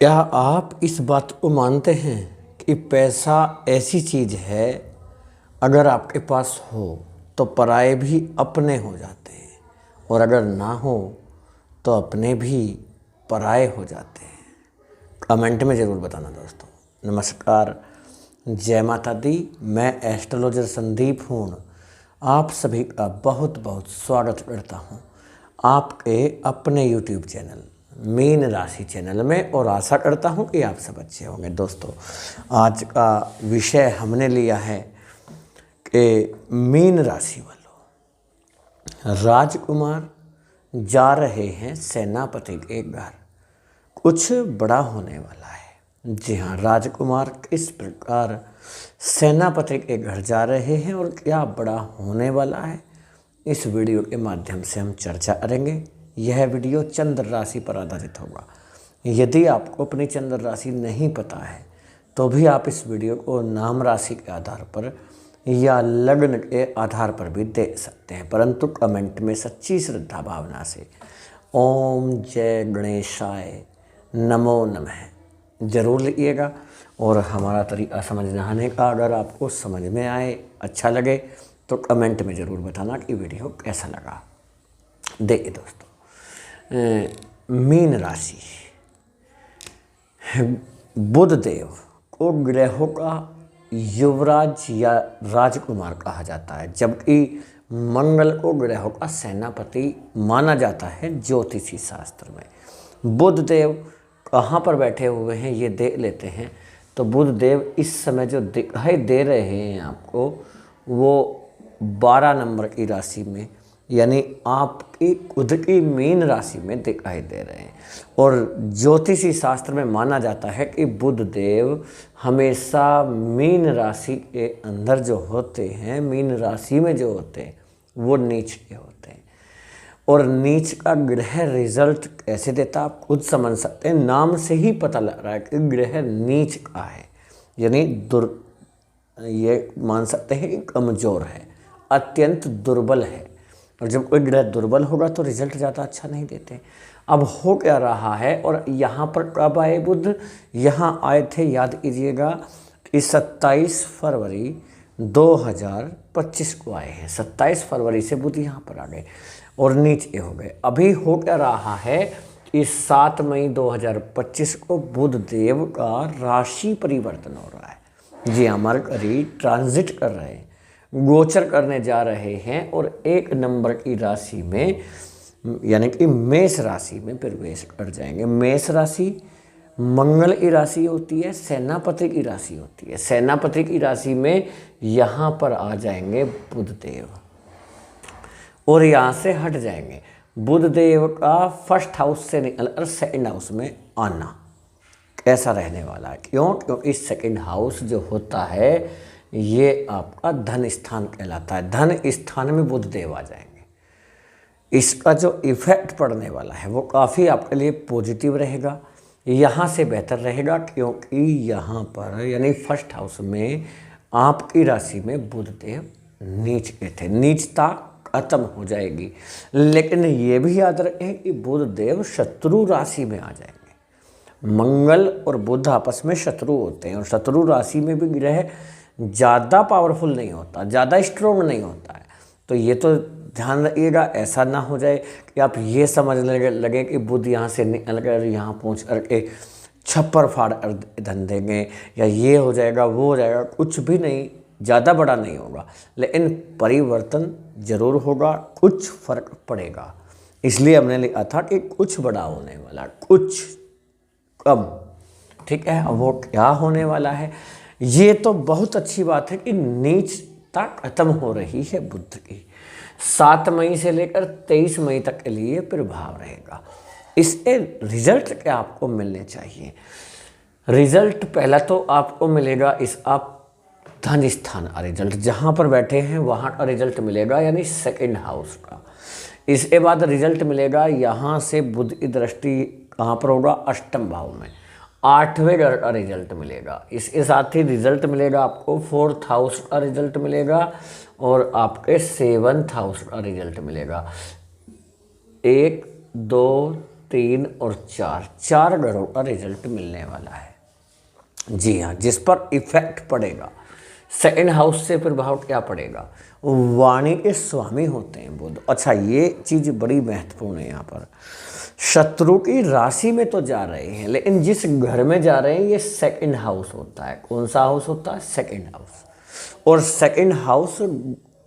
क्या आप इस बात को मानते हैं कि पैसा ऐसी चीज़ है, अगर आपके पास हो तो पराये भी अपने हो जाते हैं और अगर ना हो तो अपने भी पराये हो जाते हैं? कमेंट में ज़रूर बताना दोस्तों। नमस्कार, जय माता दी। मैं एस्ट्रोलॉजर संदीप हूँ। आप सभी का बहुत बहुत स्वागत करता हूँ आपके अपने YouTube चैनल मीन राशि चैनल में, और आशा करता हूँ कि आप सब अच्छे होंगे। दोस्तों, आज का विषय हमने लिया है कि मीन राशि वालों, राजकुमार जा रहे हैं सेनापति के घर, कुछ बड़ा होने वाला है। जी हाँ, राजकुमार किस प्रकार सेनापति के घर जा रहे हैं और क्या बड़ा होने वाला है, इस वीडियो के माध्यम से हम चर्चा करेंगे। यह वीडियो चंद्र राशि पर आधारित होगा। यदि आपको अपनी चंद्र राशि नहीं पता है तो भी आप इस वीडियो को नाम राशि के आधार पर या लग्न के आधार पर भी देख सकते हैं, परंतु कमेंट में सच्ची श्रद्धा भावना से ओम जय गणेशाय नमो नमः जरूर लिखिएगा। और हमारा तरीका समझने का अगर आपको समझ में आए, अच्छा लगे तो कमेंट में ज़रूर बताना कि वीडियो कैसा लगा। देखिए दोस्तों, मीन राशि, बुध देव को ग्रहों का युवराज या राजकुमार कहा जाता है, जबकि मंगल को ग्रहों का सेनापति माना जाता है ज्योतिषी शास्त्र में। बुध देव कहाँ पर बैठे हुए हैं ये देख लेते हैं। तो बुध देव इस समय जो दिखाई दे रहे हैं आपको, वो 12 नंबर की राशि में, यानी आपकी खुद की मीन राशि में दिखाई दे रहे हैं। और ज्योतिषी शास्त्र में माना जाता है कि बुध देव हमेशा मीन राशि के अंदर जो होते हैं, मीन राशि में जो होते हैं, वो नीच के होते हैं। और नीच का ग्रह रिजल्ट कैसे देता आप खुद समझ सकते हैं। नाम से ही पता लग रहा है कि ग्रह नीच का है, यानी ये मान सकते हैं कि कमज़ोर है, अत्यंत दुर्बल है। और जब कोई ग्रह दुर्बल होगा तो रिजल्ट ज़्यादा अच्छा नहीं देते। अब हो क्या रहा है, और यहाँ पर कब आए बुध? यहाँ आए थे, याद कीजिएगा कि 27 फरवरी 2025 को आए हैं। 27 फरवरी से बुध यहाँ पर आ गए और नीचे हो गए। अभी हो क्या रहा है कि 7 मई 2025 को बुध देव का राशि परिवर्तन हो रहा है। जी, हमारे करीब ट्रांजिट कर रहे हैं, गोचर करने जा रहे हैं और 1 नंबर की राशि में, यानी कि मेष राशि में प्रवेश कर जाएंगे। मेष राशि मंगल की राशि होती है, सेनापति की राशि होती है। सेनापति की राशि में यहाँ पर आ जाएंगे बुध देव और यहाँ से हट जाएंगे। बुध देव का फर्स्ट हाउस से निकलकर सेकंड हाउस में आना कैसा रहने वाला है? क्योंकि सेकंड हाउस जो होता है ये आपका धन स्थान कहलाता है। धन स्थान में बुध देव आ जाएंगे। इसका जो इफेक्ट पड़ने वाला है वो काफ़ी आपके लिए पॉजिटिव रहेगा, यहाँ से बेहतर रहेगा, क्योंकि यहाँ पर यानी फर्स्ट हाउस में आपकी राशि में बुध देव नीच के थे। नीचता खत्म हो जाएगी, लेकिन ये भी याद रखें कि बुध देव शत्रु राशि में आ जाएंगे। मंगल और बुध आपस में शत्रु होते हैं और शत्रु राशि में भी ग्रह ज़्यादा पावरफुल नहीं होता, ज़्यादा स्ट्रोंग नहीं होता है। तो ये तो ध्यान रखिएगा, ऐसा ना हो जाए कि आप ये समझ लगे कि बुध यहाँ से निकल कर यहाँ पहुँच करके छप्पर फाड़ कर धन देंगे, या ये हो जाएगा वो हो जाएगा। कुछ भी नहीं, ज़्यादा बड़ा नहीं होगा, लेकिन परिवर्तन ज़रूर होगा, कुछ फर्क पड़ेगा। इसलिए हमने लिखा था कि कुछ बड़ा होने वाला, कुछ कम। ठीक है, अब वो क्या होने वाला है? ये तो बहुत अच्छी बात है कि नीचता खत्म हो रही है बुध की। 7 मई से लेकर 23 मई तक के लिए प्रभाव रहेगा। इसके रिजल्ट क्या आपको मिलने चाहिए? रिजल्ट पहला तो आपको मिलेगा इस आप धन स्थान का रिजल्ट, जहाँ पर बैठे हैं वहाँ का रिजल्ट मिलेगा, यानी सेकंड हाउस का। इसके बाद रिजल्ट मिलेगा यहाँ से बुध की दृष्टि कहाँ पर होगा? अष्टम भाव में, 8वें घर का रिजल्ट मिलेगा। इसके साथ ही रिजल्ट मिलेगा आपको 4th हाउस का रिजल्ट मिलेगा और आपके 7th हाउस का रिजल्ट मिलेगा। 1, 2, 3 और 4 घरों का रिजल्ट मिलने वाला है। जी हाँ, जिस पर इफेक्ट पड़ेगा, सेकंड हाउस से प्रभाव क्या पड़ेगा, वाणी के स्वामी होते हैं बुध। अच्छा, ये चीज़ बड़ी महत्वपूर्ण है। यहाँ पर शत्रु की राशि में तो जा रहे हैं, लेकिन जिस घर में जा रहे हैं ये सेकंड हाउस होता है। कौन सा हाउस होता है? Second house. और सेकंड हाउस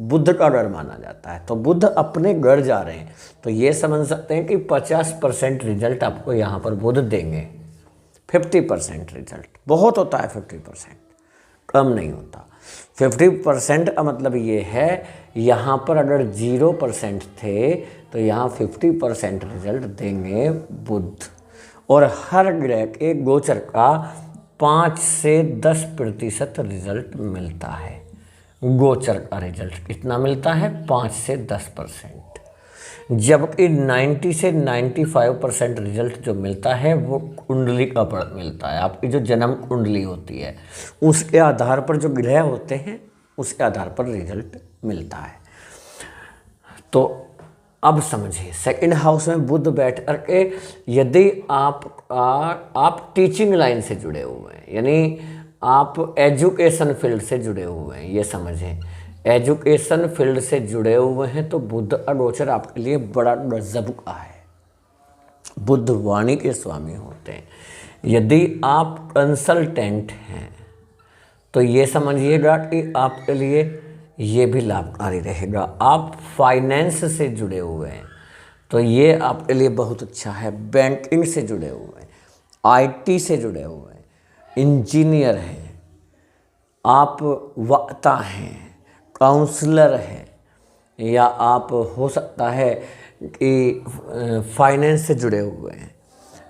बुध का घर माना जाता है। तो बुध अपने घर जा रहे हैं, तो ये समझ सकते हैं कि 50% रिजल्ट आपको यहाँ पर बुध देंगे। 50% रिजल्ट बहुत होता है, 50% कम नहीं होता। 50% का मतलब ये है, यहाँ पर अगर 0% थे तो यहाँ 50% रिजल्ट देंगे बुध। और हर ग्रह के गोचर का 5 से 10% रिजल्ट मिलता है। गोचर का रिजल्ट कितना मिलता है? 5 से 10%। जबकि 90 से 95% रिजल्ट जो मिलता है वो कुंडली का मिलता है। आपकी जो जन्म कुंडली होती है उसके आधार पर, जो ग्रह होते हैं उसके आधार पर रिजल्ट मिलता है। तो अब समझिए, सेकंड हाउस में बुध बैठ करके यदि आप टीचिंग लाइन से जुड़े हुए हैं, यानी आप एजुकेशन फील्ड से जुड़े हुए हैं, ये समझें, एजुकेशन फील्ड से जुड़े हुए हैं, तो बुध अगोचर आपके लिए बड़ा गजब का है। बुध वाणी के स्वामी होते हैं। यदि आप कंसल्टेंट हैं तो ये समझिएगा कि आपके लिए ये भी लाभकारी रहेगा। आप फाइनेंस से जुड़े हुए हैं तो ये आपके लिए बहुत अच्छा है। बैंकिंग से जुड़े हुए हैं, आईटी से जुड़े हुए हैं, इंजीनियर हैं, आप वक्ता हैं, काउंसलर है, या आप हो सकता है कि फाइनेंस से जुड़े हुए हैं,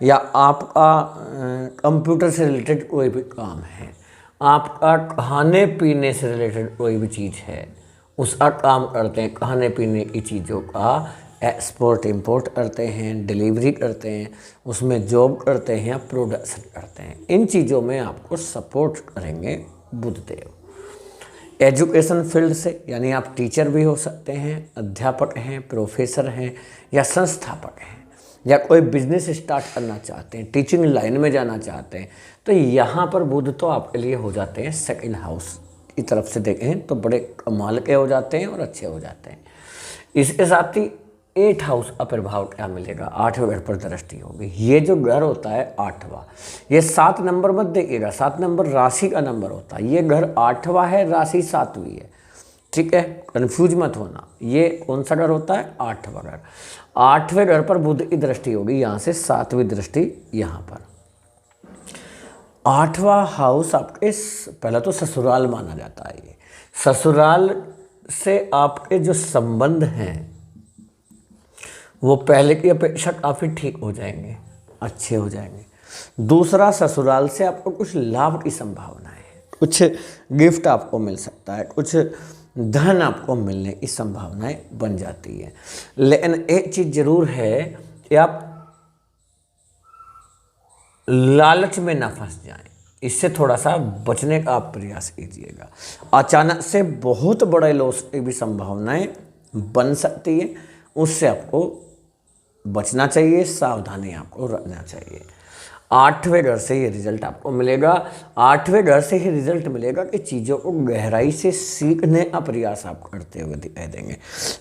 या आपका कंप्यूटर से रिलेटेड कोई भी काम है, आपका खाने पीने से रिलेटेड कोई भी चीज़ है उसका काम करते हैं, खाने पीने की चीज़ों का एक्सपोर्ट इंपोर्ट करते हैं, डिलीवरी करते हैं, उसमें जॉब करते हैं या प्रोडक्शन करते हैं, इन चीज़ों में आपको सपोर्ट करेंगे बुधदेव। एजुकेशन फील्ड से, यानी आप टीचर भी हो सकते हैं, अध्यापक हैं, प्रोफेसर हैं, या संस्थापक हैं, या कोई बिजनेस स्टार्ट करना चाहते हैं, टीचिंग लाइन में जाना चाहते हैं, तो यहाँ पर बुध तो आपके लिए हो जाते हैं सेकंड हाउस की तरफ से देखें तो बड़े कमाल के हो जाते हैं और अच्छे हो जाते हैं। इसके साथ ही 8 हाउस का प्रभाव क्या मिलेगा? 8वें घर पर दृष्टि होगी। ये जो घर होता है 8वां, ये 7 नंबर मत देखिएगा, 7 नंबर राशि का नंबर होता है। ये घर 8वां है, राशि 7वीं है, ठीक है, कंफ्यूज मत होना। ये कौन सा घर होता है? 8वां घर। 8वें घर पर बुध की दृष्टि होगी, यहाँ से 7वीं दृष्टि यहाँ पर। 8वां हाउस आपके पहला तो ससुराल माना जाता है। ये ससुराल से आपके जो संबंध हैं वो पहले की अपेक्षा काफ़ी ठीक हो जाएंगे, अच्छे हो जाएंगे। दूसरा, ससुराल से आपको कुछ लाभ की संभावना है, कुछ गिफ्ट आपको मिल सकता है, कुछ धन आपको मिलने की संभावनाएं बन जाती है। लेकिन एक चीज़ जरूर है कि आप लालच में ना फंस जाएं, इससे थोड़ा सा बचने का आप प्रयास कीजिएगा। अचानक से बहुत बड़े लॉस की भी संभावनाएं बन सकती है, उससे आपको बचना चाहिए, सावधानी आपको रखना चाहिए। 8वें घर से ये रिजल्ट आपको मिलेगा। 8वें घर से ही रिजल्ट मिलेगा कि चीज़ों को गहराई से सीखने का प्रयास आप करते हुए दिखाई देंगे।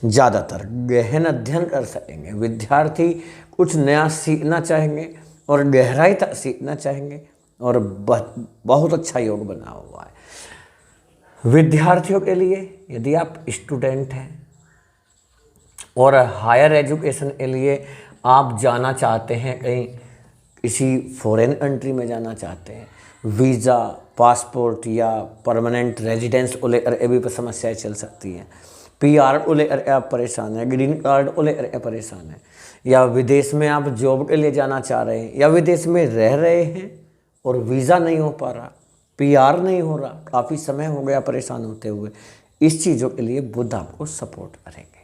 ज़्यादातर गहन अध्ययन कर सकेंगे। विद्यार्थी कुछ नया सीखना चाहेंगे और गहराई तक सीखना चाहेंगे, और बहुत अच्छा योग बना हुआ है विद्यार्थियों के लिए। यदि आप स्टूडेंट हैं और हायर एजुकेशन के लिए आप जाना चाहते हैं, कहीं किसी फॉरेन कंट्री में जाना चाहते हैं, वीज़ा, पासपोर्ट या परमानेंट रेजिडेंस को लेकर ये भी समस्याएं चल सकती हैं। PR को लेकर आप परेशान हैं, ग्रीन कार्ड को लेकर परेशान हैं, या विदेश में आप जॉब के लिए जाना चाह रहे हैं, या विदेश में रह रहे हैं और वीज़ा नहीं हो पा रहा, PR नहीं हो रहा, काफ़ी समय हो गया परेशान होते हुए, इस चीज़ों के लिए बुध आपको सपोर्ट करेंगे।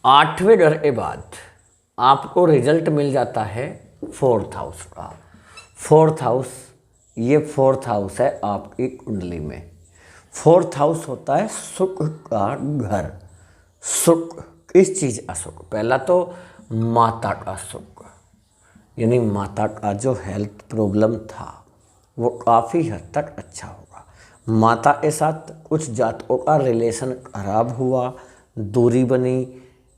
8वें घर के बाद आपको रिजल्ट मिल जाता है 4th हाउस का। 4th हाउस, ये 4th हाउस है आपकी कुंडली में। 4th हाउस होता है सुख का घर। सुख, किस चीज़ का सुख? पहला तो माता का सुख, यानी माता का जो हेल्थ प्रॉब्लम था वो काफ़ी हद तक अच्छा होगा। माता के साथ कुछ जातकों का रिलेशन खराब हुआ, दूरी बनी,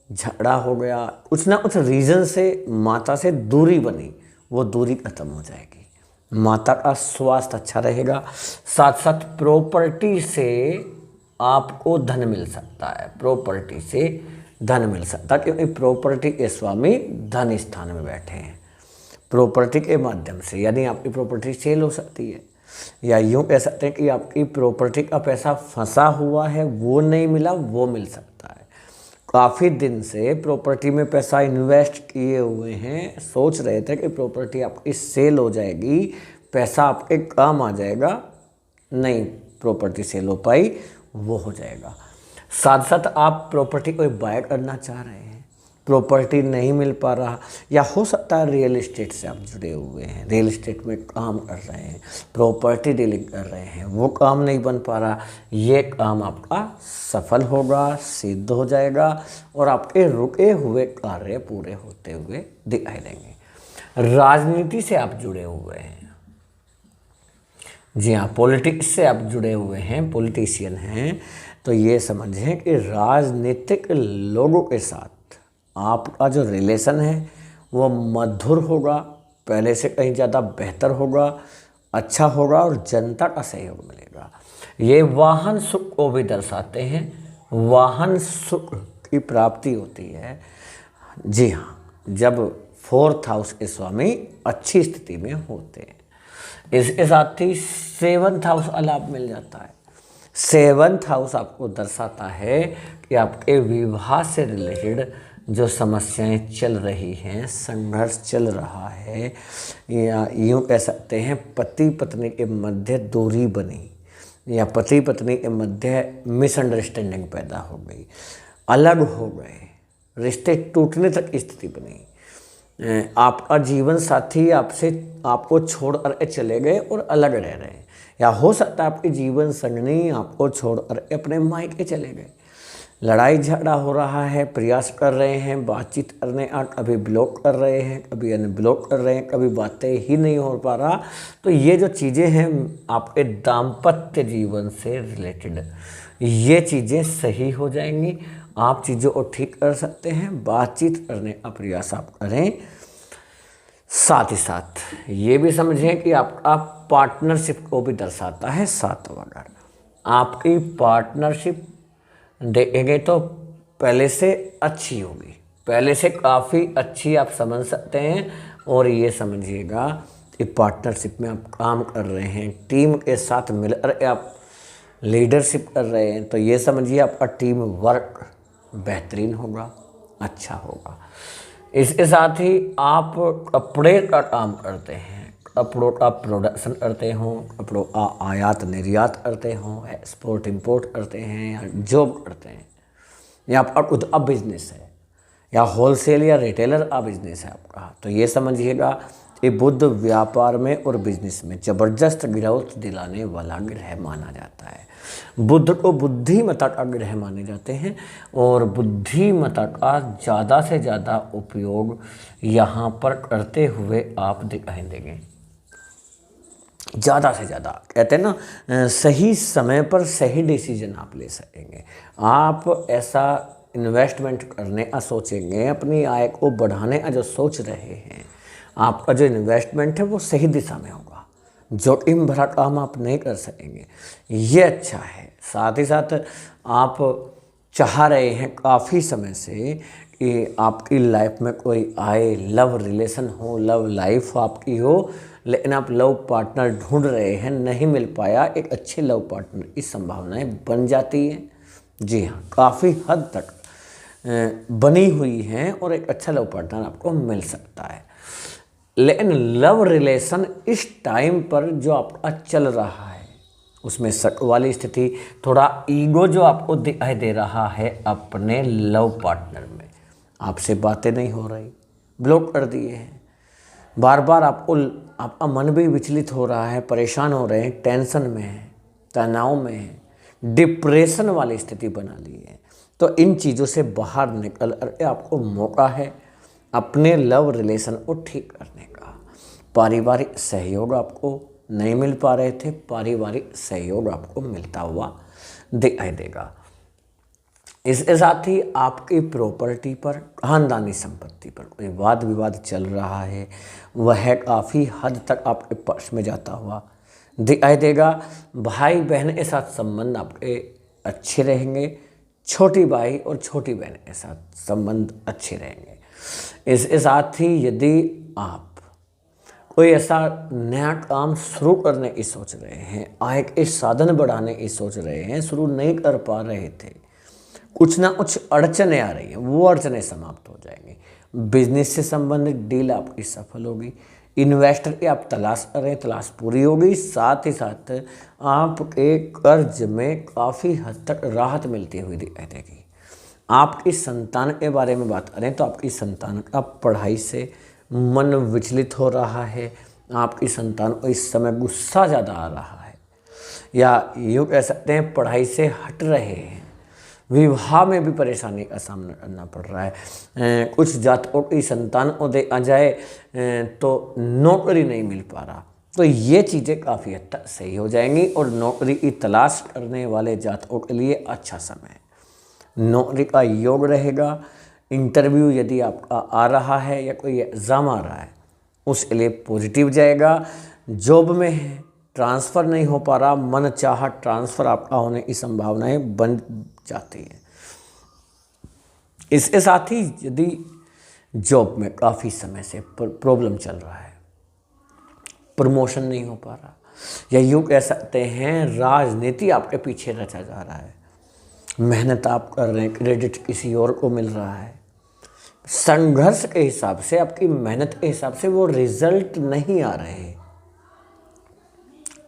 झगड़ा हो गया, कुछ ना कुछ रीज़न से माता से दूरी बनी, वो दूरी खत्म हो जाएगी। माता का स्वास्थ्य अच्छा रहेगा। साथ साथ प्रॉपर्टी से आपको धन मिल सकता है, प्रॉपर्टी से धन मिल सकता है, क्योंकि प्रॉपर्टी के स्वामी धन स्थान में बैठे हैं। प्रॉपर्टी के माध्यम से यानी आपकी प्रॉपर्टी सेल हो सकती है, या यूँ कह सकते हैं कि आपकी प्रॉपर्टी का पैसा फंसा हुआ है, वो नहीं मिला, वो मिल सकता है। काफ़ी दिन से प्रॉपर्टी में पैसा इन्वेस्ट किए हुए हैं, सोच रहे थे कि प्रॉपर्टी आपकी सेल हो जाएगी, पैसा आपके काम आ जाएगा, नहीं प्रॉपर्टी सेल हो पाई, वो हो जाएगा। साथ साथ आप प्रॉपर्टी कोई बाय करना चाह रहे हैं, प्रॉपर्टी नहीं मिल पा रहा, या हो सकता है रियल एस्टेट से आप जुड़े हुए हैं, रियल एस्टेट में काम कर रहे हैं, प्रॉपर्टी डीलिंग कर रहे हैं, वो काम नहीं बन पा रहा, ये काम आपका सफल होगा, सिद्ध हो जाएगा और आपके रुके हुए कार्य पूरे होते हुए दिखाई देंगे। राजनीति से आप जुड़े हुए हैं, जी हाँ, पॉलिटिक्स से आप जुड़े हुए हैं, पॉलिटिशियन हैं, तो ये समझें कि राजनीतिक लोगों के साथ आपका जो रिलेशन है वो मधुर होगा, पहले से कहीं ज़्यादा बेहतर होगा, अच्छा होगा और जनता का सहयोग मिलेगा। ये वाहन सुख को भी दर्शाते हैं, वाहन सुख की प्राप्ति होती है। जी हाँ, जब 4th हाउस के स्वामी अच्छी स्थिति में होते हैं। इसके साथ ही 7th हाउस का लाभ मिल जाता है। 7th हाउस आपको दर्शाता है कि आपके विवाह से रिलेटेड जो समस्याएं चल रही हैं, संघर्ष चल रहा है, या यूँ कह सकते हैं पति पत्नी के मध्य दूरी बनी, या पति पत्नी के मध्य मिसअंडरस्टैंडिंग पैदा हो गई, अलग हो गए, रिश्ते टूटने तक की स्थिति बनी, आपका जीवन साथी आपको छोड़कर चले गए और अलग रह रहे हैं, या हो सकता है आपकी जीवन संगनी आपको छोड़कर अपने मायके चले गए, लड़ाई झगड़ा हो रहा है, प्रयास कर रहे हैं बातचीत करने का, कभी ब्लॉक कर रहे हैं, कभी अनब्लॉक कर रहे हैं, कभी बातें ही नहीं हो पा रहा। तो ये जो चीज़ें हैं आपके दाम्पत्य जीवन से रिलेटेड, ये चीज़ें सही हो जाएंगी, आप चीज़ों को ठीक कर सकते हैं, बातचीत करने का प्रयास आप करें। साथ ही साथ ये भी समझें कि आपका पार्टनरशिप को भी दर्शाता है 7वां घर। आपकी पार्टनरशिप देखेंगे तो पहले से अच्छी होगी, पहले से काफ़ी अच्छी आप समझ सकते हैं। और ये समझिएगा कि पार्टनरशिप में आप काम कर रहे हैं, टीम के साथ मिलकर आप लीडरशिप कर रहे हैं, तो ये समझिए आपका टीम वर्क बेहतरीन होगा, अच्छा होगा। इसके साथ ही आप कपड़े का काम करते हैं, कपड़ों का प्रोडक्शन करते हो, कपड़ों का आयात निर्यात करते हो, एक्सपोर्ट इंपोर्ट करते हैं, या जॉब करते हैं, या आपका खुद का बिजनेस है, या होलसेल या रिटेलर का बिजनेस है आपका, तो ये समझिएगा कि बुध व्यापार में और बिजनेस में ज़बरदस्त ग्रोथ दिलाने वाला ग्रह माना जाता है। बुध को बुद्धिमता का ग्रह माने जाते हैं, और बुद्धिमता का ज़्यादा से ज़्यादा उपयोग यहाँ पर करते हुए आप दिखाई देंगे। ज़्यादा से ज़्यादा कहते हैं ना, सही समय पर सही डिसीजन आप ले सकेंगे। आप ऐसा इन्वेस्टमेंट करने का सोचेंगे, अपनी आय को बढ़ाने का जो सोच रहे हैं, आपका जो इन्वेस्टमेंट है वो सही दिशा में होगा, जोखिम भरा काम आप नहीं कर सकेंगे, ये अच्छा है। साथ ही साथ आप चाह रहे हैं काफ़ी समय से कि आपकी लाइफ में कोई आए, लव रिलेशन हो, लव लाइफ आपकी हो, लेकिन आप लव पार्टनर ढूंढ रहे हैं, नहीं मिल पाया, एक अच्छे लव पार्टनर की संभावनाएं बन जाती हैं। जी हाँ, काफ़ी हद तक बनी हुई हैं और एक अच्छा लव पार्टनर आपको मिल सकता है। लेकिन लव रिलेशन इस टाइम पर जो आपका चल रहा है उसमें शक वाली स्थिति, थोड़ा ईगो जो आपको दिखाई दे रहा है अपने लव पार्टनर में, आपसे बातें नहीं हो रही, ब्लॉक कर दिए हैं, बार बार आपका मन भी विचलित हो रहा है, परेशान हो रहे हैं, टेंशन में है, तनाव में है, डिप्रेशन वाली स्थिति बना ली है। तो इन चीज़ों से बाहर निकल कर आपको मौका है अपने लव रिलेशन को ठीक करने का। पारिवारिक सहयोग आपको नहीं मिल पा रहे थे, पारिवारिक सहयोग आपको मिलता हुआ दिखाई देगा। इसके साथ ही आपकी प्रॉपर्टी पर, खानदानी संपत्ति पर कोई वाद विवाद चल रहा है, वह काफ़ी हद तक आपके पक्ष में जाता हुआ दिखाई देगा। भाई बहन के साथ संबंध आपके अच्छे रहेंगे, छोटी भाई और छोटी बहन के साथ संबंध अच्छे रहेंगे। इसके साथ ही यदि आप कोई ऐसा नया काम शुरू करने की सोच रहे हैं, आय के साधन बढ़ाने की सोच रहे हैं, शुरू नहीं कर पा रहे थे, कुछ ना कुछ अड़चने आ रही हैं, वो अड़चने समाप्त हो जाएंगी। बिजनेस से संबंधित डील आपकी सफल होगी। इन्वेस्टर की आप तलाश कर रहे हैं, तलाश पूरी होगी। साथ ही साथ आपके कर्ज में काफ़ी हद तक राहत मिलती हुई दिखाई देगी। आपकी संतान के बारे में बात करें तो आपकी संतान का पढ़ाई से मन विचलित हो रहा है, आपकी संतान को इस समय गुस्सा ज़्यादा आ रहा है, या यूँ कह सकते हैं पढ़ाई से हट रहे हैं। विवाह में भी परेशानी का सामना करना पड़ रहा है। कुछ जातकों की संतान को देखा जाए तो नौकरी नहीं मिल पा रहा, तो ये चीज़ें काफ़ी हद तक सही हो जाएंगी और नौकरी की तलाश करने वाले जातकों के लिए अच्छा समय है। नौकरी का योग रहेगा। इंटरव्यू यदि आपका आ रहा है या कोई एग्ज़ाम आ रहा है, उसके लिए पॉजिटिव जाएगा। जॉब में है, ट्रांसफ़र नहीं हो पा रहा, मन चाहा ट्रांसफ़र आपका होने की संभावनाएं बन जाती हैं। इसके साथ ही यदि जॉब में काफ़ी समय से प्रॉब्लम चल रहा है, प्रमोशन नहीं हो पा रहा, या यूँ कह सकते हैं राजनीति आपके पीछे रचा जा रहा है, मेहनत आप कर रहे हैं, क्रेडिट किसी और को मिल रहा है, संघर्ष के हिसाब से, आपकी मेहनत के हिसाब से वो रिजल्ट नहीं आ रहे,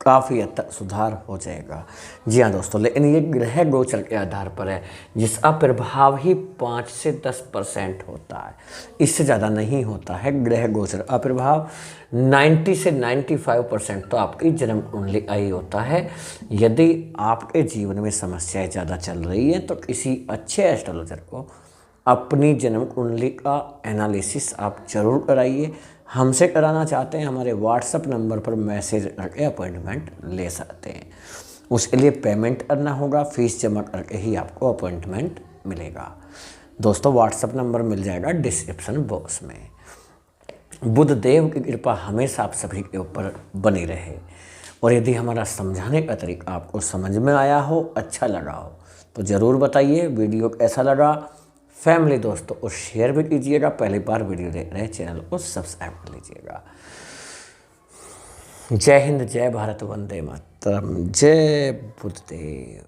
काफ़ी हद तक सुधार हो जाएगा। जी हाँ दोस्तों, लेकिन ये ग्रह गोचर के आधार पर है, जिसका प्रभाव ही 5 से 10% होता है, इससे ज़्यादा नहीं होता है। ग्रह गोचर का प्रभाव 90 से 95% तो आपकी जन्म कुंडली का ही होता है। यदि आपके जीवन में समस्याएं ज़्यादा चल रही हैं तो किसी अच्छे एस्ट्रोलॉजर को अपनी जन्म कुंडली का एनालिसिस आप जरूर कराइए। हमसे कराना चाहते हैं, हमारे व्हाट्सएप नंबर पर मैसेज करके अपॉइंटमेंट ले सकते हैं। उसके लिए पेमेंट करना होगा, फीस जमा करके ही आपको अपॉइंटमेंट मिलेगा। दोस्तों, व्हाट्सएप नंबर मिल जाएगा डिस्क्रिप्शन बॉक्स में। बुध देव की कृपा हमेशा आप सभी के ऊपर बनी रहे, और यदि हमारा समझाने का तरीका आपको समझ में आया हो, अच्छा लगा हो, तो ज़रूर बताइए। वीडियो कैसा लगा फैमिली दोस्तों को शेयर भी कीजिएगा। पहली बार वीडियो देख रहे हैं, चैनल को सब्सक्राइब कर लीजिएगा। जय हिंद, जय भारत, वंदे मातरम, जय बुद्धदेव।